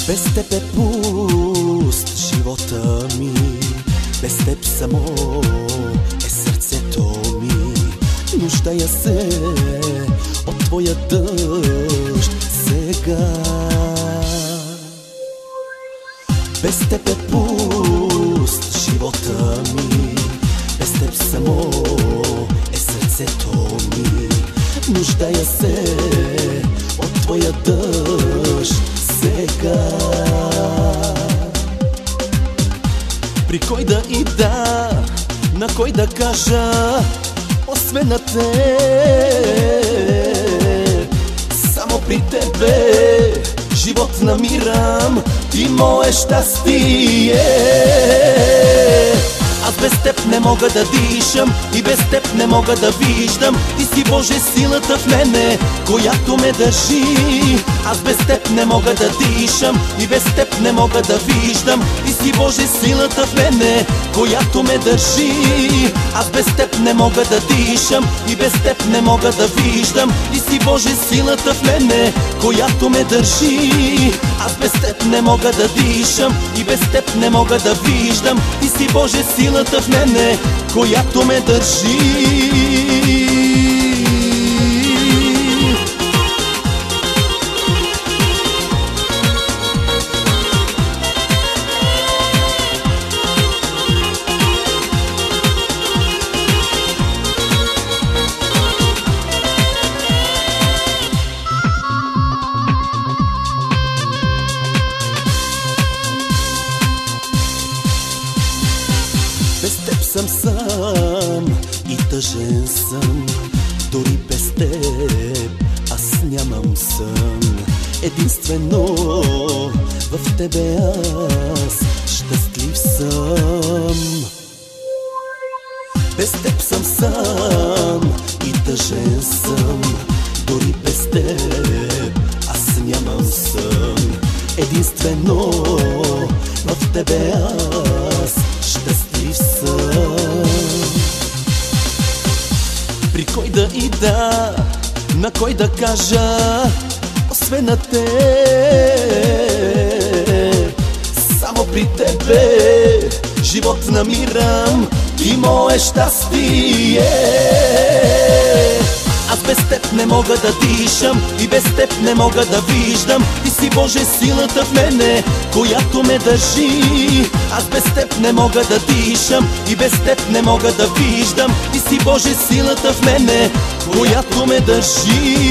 Без теб е пуст живота ми, без теб само е сърцето ми. Нуждая се от твоя дъжд сега. Без теб е пуст живота ми, без теб само е сърцето ми. Нуждая се от твоя дъжд сега. При кой да ида, на кой да кажа, освен на те. Само при тебе живот намирам и мое щастие. Аз без теб не мога да дишам и без теб не мога да виждам. Ти си, Боже, силата в мене, която ме държи. Аз без теб не мога да дишам и без теб не мога да виждам. Ти си, Боже, силата в мене, която ме държи. Аз без теб не мога да дишам и без теб не мога да виждам. Ти си, Боже, силата в мене, която ме държи. Аз без теб не мога да дишам и без теб не мога да виждам. Ти си, Боже, силата в мене, която ме държи. Без теб съм сам и тъжен съм. Дори без теб аз нямам сън. Единствено в тебе аз щастлив съм. Без теб съм сам и тъжен съм. Дори без теб аз нямам сън. Единствено в тебе аз щастлив съм. При кой да ида, на кой да кажа, освен на те. Само при тебе живот намирам и мое щастие. Аз без теб не мога да дишам и без теб не мога да виждам. Ти си, Боже, силата в мене, която ме държи. Аз без теб не мога да дишам и без теб не мога да виждам. Ти си, Боже, силата в мене, която ме държи.